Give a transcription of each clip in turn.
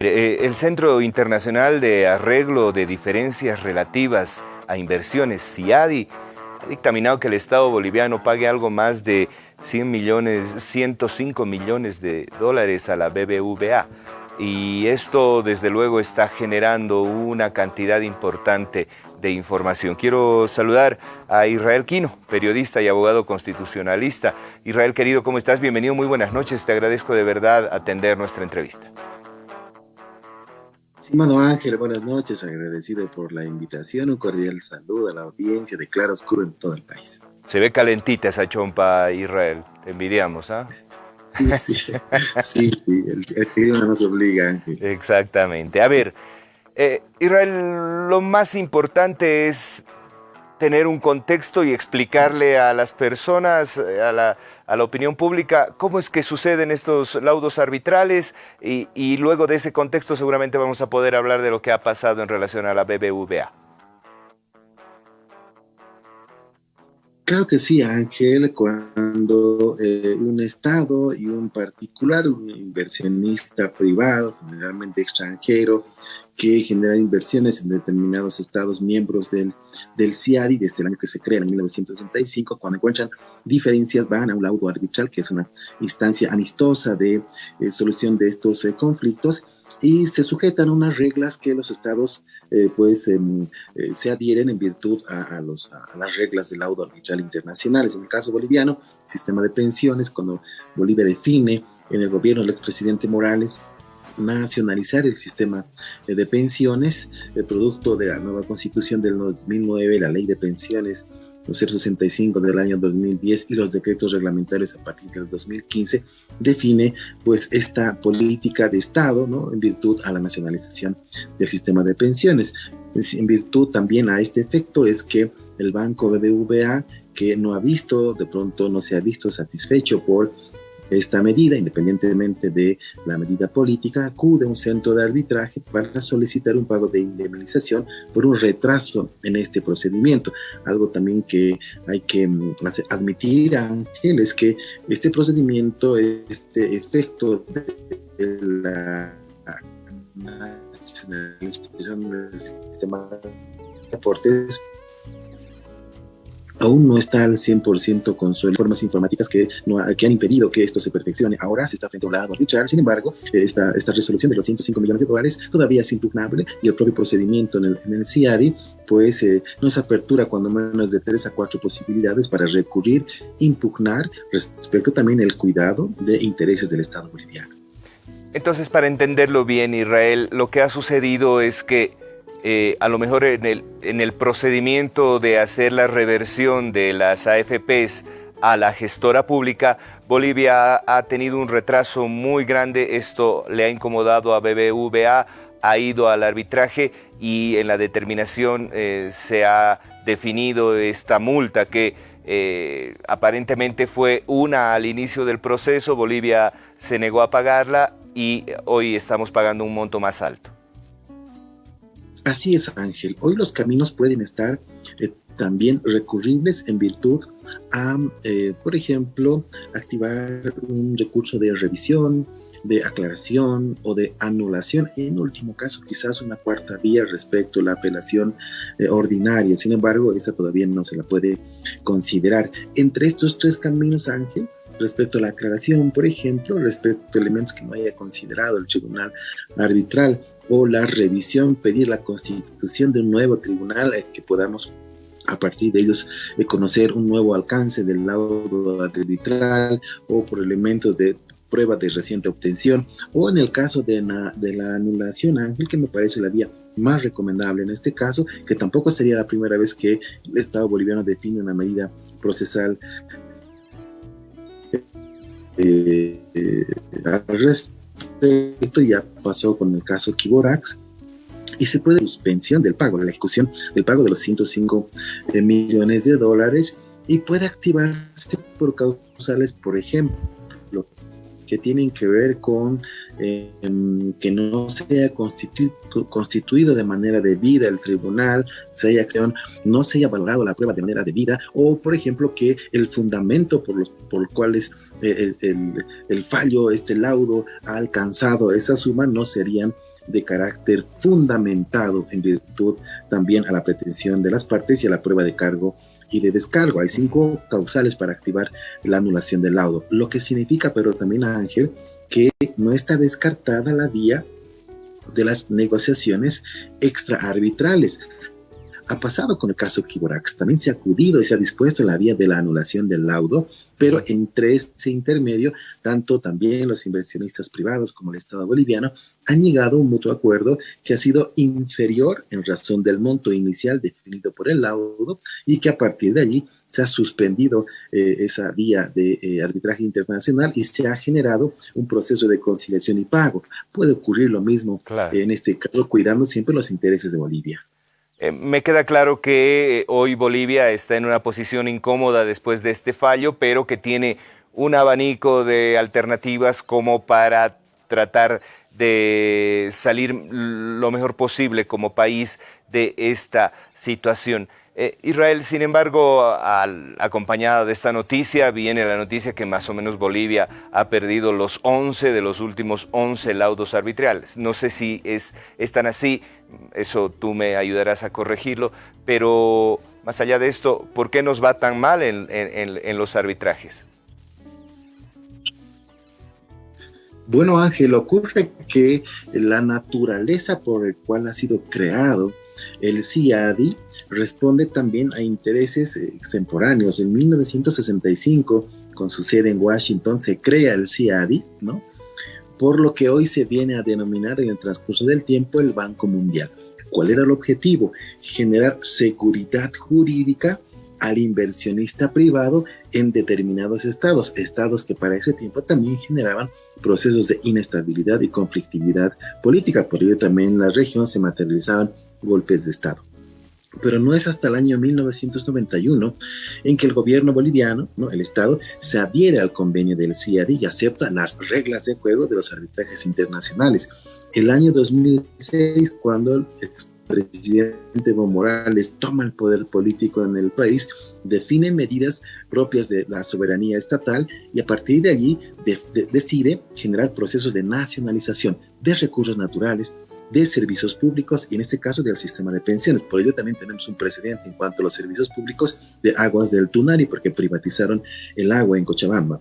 El Centro Internacional de Arreglo de Diferencias Relativas a Inversiones, CIADI, ha dictaminado que el Estado boliviano pague algo más de 105 millones de dólares a la BBVA. Y esto, desde luego, está generando una cantidad importante de información. Quiero saludar a Israel Quino, periodista y abogado constitucionalista. Israel, querido, ¿cómo estás? Bienvenido, muy buenas noches. Te agradezco de verdad atender nuestra entrevista. Estimado Ángel, buenas noches, agradecido por la invitación, un cordial saludo a la audiencia de Claro Oscuro en todo el país. Se ve calentita esa chompa, Israel, te envidiamos, ¿ah? Sí, sí, sí, sí, el clima nos obliga, Ángel. Exactamente. A ver, Israel, lo más importante es tener un contexto y explicarle a las personas, a la opinión pública, cómo es que suceden estos laudos arbitrales y luego de ese contexto seguramente vamos a poder hablar de lo que ha pasado en relación a la BBVA. Claro que sí, Ángel, cuando un Estado y un particular, un inversionista privado, generalmente extranjero, que genera inversiones en determinados estados miembros del CIADI desde el año que se crea, en 1965, cuando encuentran diferencias van a un laudo arbitral, que es una instancia amistosa de solución de estos conflictos, y se sujetan a unas reglas que los estados se adhieren en virtud a las reglas del laudo arbitral internacionales. En el caso boliviano, sistema de pensiones, cuando Bolivia define en el gobierno del expresidente Morales nacionalizar el sistema de pensiones, el producto de la nueva constitución del 2009, la ley de pensiones 065 del año 2010 y los decretos reglamentarios a partir del 2015, define pues esta política de Estado, ¿no?, en virtud a la nacionalización del sistema de pensiones. En virtud también a este efecto es que el banco BBVA, que no ha visto, de pronto no se ha visto satisfecho por esta medida, independientemente de la medida política, acude a un centro de arbitraje para solicitar un pago de indemnización por un retraso en este procedimiento. Algo también que hay que admitir, Ángel, es que este procedimiento, este efecto de la nacionalización del sistema de aportes aún no está al 100% con sus formas informáticas que han impedido que esto se perfeccione. Ahora se está frente a un lado arbitral. Sin embargo, esta resolución de los 105 millones de dólares todavía es impugnable y el propio procedimiento en el CIADI pues nos apertura cuando menos de 3 a 4 posibilidades para recurrir, impugnar respecto también al cuidado de intereses del Estado boliviano. Entonces, para entenderlo bien, Israel, lo que ha sucedido es que a lo mejor en el procedimiento de hacer la reversión de las AFPs a la gestora pública, Bolivia ha tenido un retraso muy grande. Esto le ha incomodado a BBVA, ha ido al arbitraje y en la determinación se ha definido esta multa que aparentemente fue una al inicio del proceso. Bolivia se negó a pagarla y hoy estamos pagando un monto más alto. Así es, Ángel. Hoy los caminos pueden estar también recurribles en virtud a, por ejemplo, activar un recurso de revisión, de aclaración o de anulación. En último caso, quizás una cuarta vía respecto a la apelación ordinaria. Sin embargo, esa todavía no se la puede considerar. Entre estos tres caminos, Ángel, respecto a la aclaración, por ejemplo, respecto a elementos que no haya considerado el tribunal arbitral, o la revisión, pedir la constitución de un nuevo tribunal que podamos a partir de ellos conocer un nuevo alcance del laudo arbitral o por elementos de prueba de reciente obtención, o en el caso de la anulación, Ángel, que me parece la vía más recomendable en este caso, que tampoco sería la primera vez que el Estado boliviano define una medida procesal al respecto. Esto ya pasó con el caso Kiborax y se puede suspensión del pago, de la ejecución del pago de los 105 millones de dólares y puede activarse por causales, por ejemplo, que tienen que ver con que no se haya constituido de manera debida el tribunal, no se haya valorado la prueba de manera debida, o por ejemplo que el fundamento por los cuales el fallo, este laudo ha alcanzado esa suma no serían de carácter fundamentado en virtud también a la pretensión de las partes y a la prueba de cargo y de descargo. Hay 5 causales para activar la anulación del laudo, lo que significa, pero también, Ángel, que no está descartada la vía de las negociaciones extraarbitrales. Ha pasado con el caso Kiborax, también se ha acudido y se ha dispuesto en la vía de la anulación del laudo, pero entre ese intermedio, tanto también los inversionistas privados como el Estado boliviano han llegado a un mutuo acuerdo que ha sido inferior en razón del monto inicial definido por el laudo y que a partir de allí se ha suspendido esa vía de arbitraje internacional y se ha generado un proceso de conciliación y pago. Puede ocurrir lo mismo en este caso, cuidando siempre los intereses de Bolivia. Me queda claro que hoy Bolivia está en una posición incómoda después de este fallo, pero que tiene un abanico de alternativas como para tratar de salir lo mejor posible como país de esta situación. Israel, sin embargo, acompañada de esta noticia, viene la noticia que más o menos Bolivia ha perdido los 11 de los últimos 11 laudos arbitrales. No sé si es tan así, eso tú me ayudarás a corregirlo, pero más allá de esto, ¿por qué nos va tan mal en los arbitrajes? Bueno, Ángel, ocurre que la naturaleza por el cual ha sido creado el CIADI responde también a intereses extemporáneos. En 1965, con su sede en Washington, se crea el CIADI, ¿no? Por lo que hoy se viene a denominar en el transcurso del tiempo el Banco Mundial. ¿Cuál era el objetivo? Generar seguridad jurídica al inversionista privado en determinados estados que para ese tiempo también generaban procesos de inestabilidad y conflictividad política. Por ello también en la región se materializaban golpes de estado. Pero no es hasta el año 1991 en que el gobierno boliviano, ¿no?, el Estado, se adhiere al convenio del CIADI y acepta las reglas de juego de los arbitrajes internacionales. El año 2006, cuando el expresidente Evo Morales toma el poder político en el país, define medidas propias de la soberanía estatal y a partir de allí decide generar procesos de nacionalización de recursos naturales, de servicios públicos y en este caso del sistema de pensiones. Por ello también tenemos un precedente en cuanto a los servicios públicos de Aguas del Tunari, porque privatizaron el agua en Cochabamba.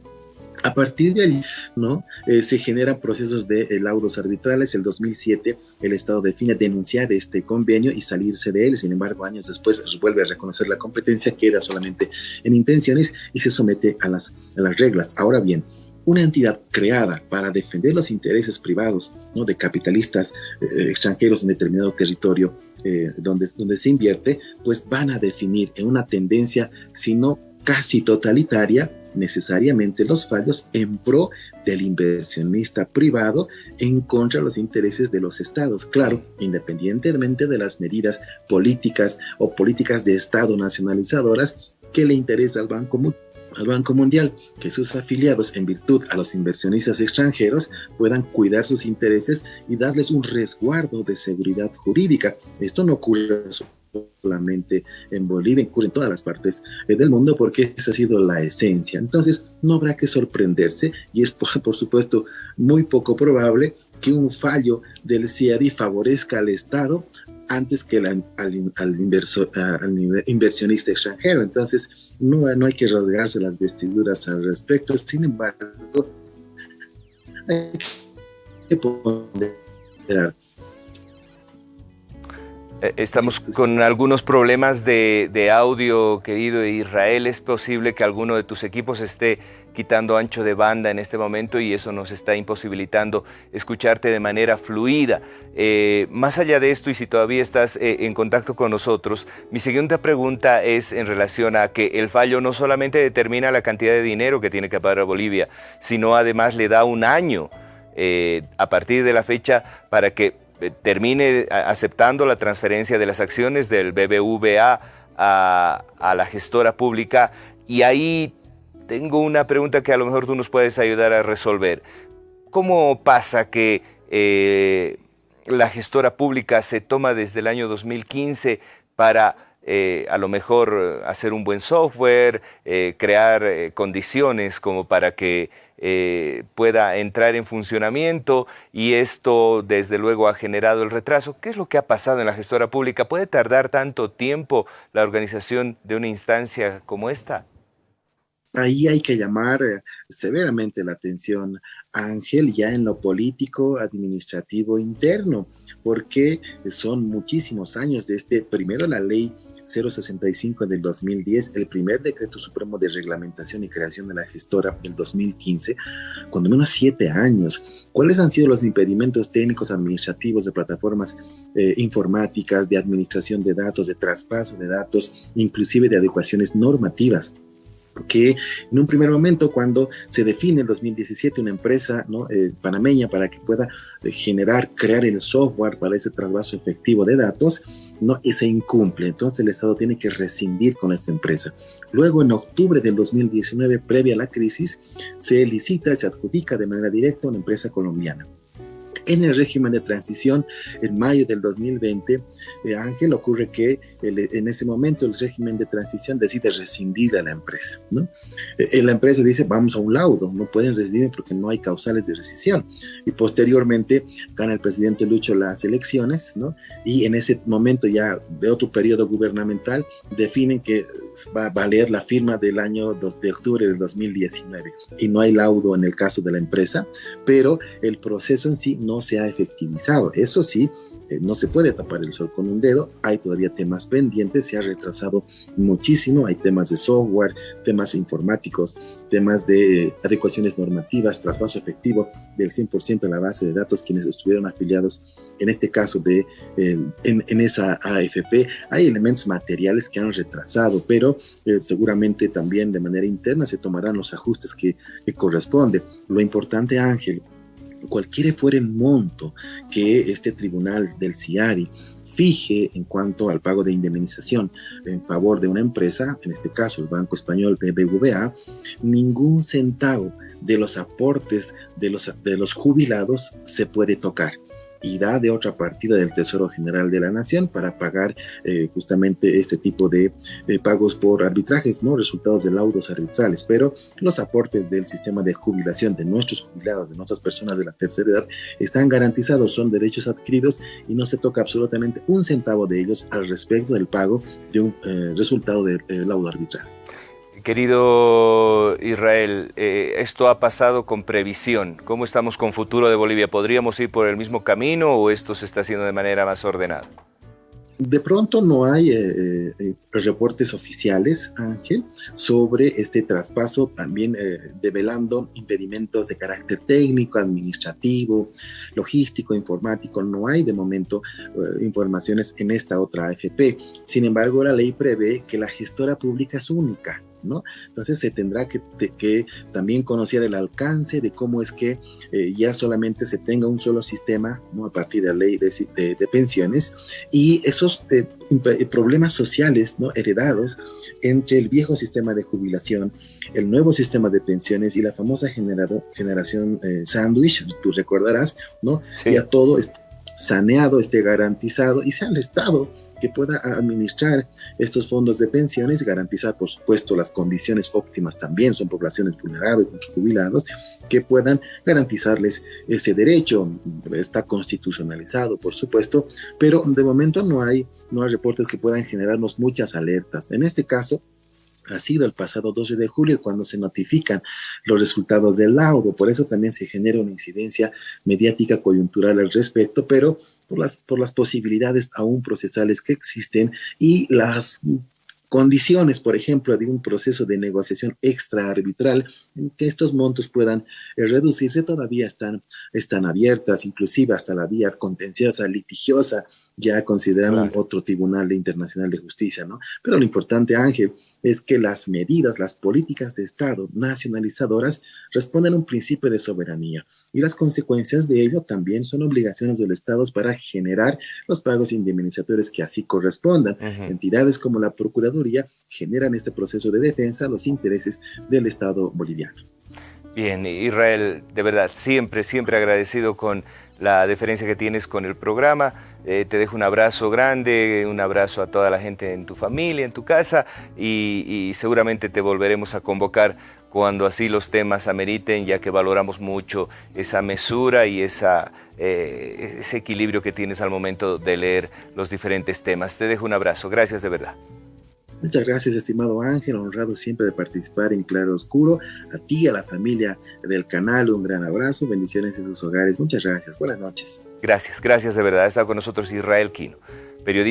A partir de allí, ¿no?, se generan procesos de laudos arbitrales. En 2007 el Estado define denunciar este convenio y salirse de él. Sin embargo, años después vuelve a reconocer la competencia, queda solamente en intenciones y se somete a las reglas. Ahora bien, una entidad creada para defender los intereses privados, ¿no?, de capitalistas extranjeros en determinado territorio donde se invierte, pues van a definir en una tendencia, si no casi totalitaria, necesariamente los fallos en pro del inversionista privado en contra de los intereses de los estados. Claro, independientemente de las medidas políticas o políticas de Estado nacionalizadoras que le interesa al Banco Mundial, que sus afiliados, en virtud a los inversionistas extranjeros, puedan cuidar sus intereses y darles un resguardo de seguridad jurídica. Esto no ocurre solamente en Bolivia, ocurre en todas las partes del mundo, porque esa ha sido la esencia. Entonces, no habrá que sorprenderse y es, por supuesto, muy poco probable que un fallo del CIADI favorezca al Estado antes que al inversionista extranjero. Entonces, no hay que rasgarse las vestiduras al respecto. Sin embargo, hay que ponderar. Estamos con algunos problemas de audio, querido Israel. Es posible que alguno de tus equipos esté quitando ancho de banda en este momento y eso nos está imposibilitando escucharte de manera fluida. Más allá de esto, y si todavía estás en contacto con nosotros, mi siguiente pregunta es en relación a que el fallo no solamente determina la cantidad de dinero que tiene que pagar a Bolivia, sino además le da un año a partir de la fecha para que termine aceptando la transferencia de las acciones del BBVA a la gestora pública. Y ahí tengo una pregunta que a lo mejor tú nos puedes ayudar a resolver. ¿Cómo pasa que la gestora pública se toma desde el año 2015 para a lo mejor hacer un buen software, crear condiciones como para que pueda entrar en funcionamiento, y esto desde luego ha generado el retraso. ¿Qué es lo que ha pasado en la gestora pública? ¿Puede tardar tanto tiempo la organización de una instancia como esta? Ahí hay que llamar severamente la atención, Ángel, ya en lo político, administrativo interno, porque son muchísimos años desde, primero la ley 065 del 2010, el primer decreto supremo de reglamentación y creación de la gestora del 2015, cuando menos 7 años. ¿Cuáles han sido los impedimentos técnicos administrativos de plataformas informáticas, de administración de datos, de traspaso de datos, inclusive de adecuaciones normativas? Que en un primer momento, cuando se define en 2017 una empresa, ¿no? Panameña, para que pueda crear el software para ese traspaso efectivo de datos, ¿no? Y se incumple. Entonces el Estado tiene que rescindir con esta empresa. Luego, en octubre del 2019, previa a la crisis, se licita y se adjudica de manera directa a una empresa colombiana. En el régimen de transición, en mayo del 2020, Ángel, ocurre que en ese momento el régimen de transición decide rescindir a la empresa, ¿no? La empresa dice, vamos a un laudo, no pueden rescindir porque no hay causales de rescisión. Y posteriormente gana el presidente Lucho las elecciones, ¿no? Y en ese momento ya de otro periodo gubernamental definen que va a valer la firma del año de octubre del 2019 y no hay laudo en el caso de la empresa, pero el proceso en sí no se ha efectivizado. Eso sí, no se puede tapar el sol con un dedo, hay todavía temas pendientes, se ha retrasado muchísimo, hay temas de software, temas informáticos, temas de adecuaciones normativas, traspaso efectivo del 100% a la base de datos quienes estuvieron afiliados, en este caso en esa AFP. Hay elementos materiales que han retrasado, pero seguramente también de manera interna se tomarán los ajustes que corresponden. Lo importante, Ángel, cualquiera fuera el monto que este tribunal del CIADI fije en cuanto al pago de indemnización en favor de una empresa, en este caso el Banco Español BBVA, ningún centavo de los aportes de los jubilados se puede tocar. Irá de otra partida del Tesoro General de la Nación para pagar justamente este tipo de pagos por arbitrajes, ¿no? Resultados de laudos arbitrales, pero los aportes del sistema de jubilación de nuestros jubilados, de nuestras personas de la tercera edad, están garantizados, son derechos adquiridos y no se toca absolutamente un centavo de ellos al respecto del pago de un resultado de laudo arbitral. Querido Israel, esto ha pasado con previsión. ¿Cómo estamos con futuro de Bolivia? ¿Podríamos ir por el mismo camino o esto se está haciendo de manera más ordenada? De pronto no hay reportes oficiales, Ángel, sobre este traspaso, también develando impedimentos de carácter técnico, administrativo, logístico, informático. No hay de momento informaciones en esta otra AFP. Sin embargo, la ley prevé que la gestora pública es única, ¿no? Entonces se tendrá que también conocer el alcance de cómo es que ya solamente se tenga un solo sistema, ¿no? A partir de la ley de pensiones, y esos problemas sociales, ¿no? Heredados entre el viejo sistema de jubilación, el nuevo sistema de pensiones y la famosa generación sándwich, tú recordarás, ¿no? Sí. Ya todo esté saneado, esté garantizado y sea el Estado que pueda administrar estos fondos de pensiones, garantizar, por supuesto, las condiciones óptimas también, son poblaciones vulnerables, muchos jubilados, que puedan garantizarles ese derecho. Está constitucionalizado, por supuesto, pero de momento no hay reportes que puedan generarnos muchas alertas. En este caso, ha sido el pasado 12 de julio cuando se notifican los resultados del laudo, por eso también se genera una incidencia mediática coyuntural al respecto, pero por las posibilidades aún procesales que existen y las condiciones, por ejemplo, de un proceso de negociación extraarbitral en que estos montos puedan reducirse, todavía están abiertas, inclusive hasta la vía contenciosa, litigiosa, ya consideran otro tribunal internacional de justicia, ¿no? Pero lo importante, Ángel, es que las medidas, las políticas de Estado nacionalizadoras responden a un principio de soberanía y las consecuencias de ello también son obligaciones del Estado para generar los pagos indemnizatorios que así correspondan. Entidades como la Procuraduría generan este proceso de defensa a los intereses del Estado boliviano. Bien, Israel, de verdad, siempre agradecido con la deferencia que tienes con el programa. Te dejo un abrazo grande, un abrazo a toda la gente en tu familia, en tu casa, y seguramente te volveremos a convocar cuando así los temas ameriten, ya que valoramos mucho esa mesura y ese equilibrio que tienes al momento de leer los diferentes temas. Te dejo un abrazo. Gracias de verdad. Muchas gracias, estimado Ángel, honrado siempre de participar en Claro Oscuro. A ti, a la familia del canal, un gran abrazo, bendiciones en sus hogares. Muchas gracias, buenas noches. Gracias de verdad. Ha estado con nosotros Israel Quino, periodista.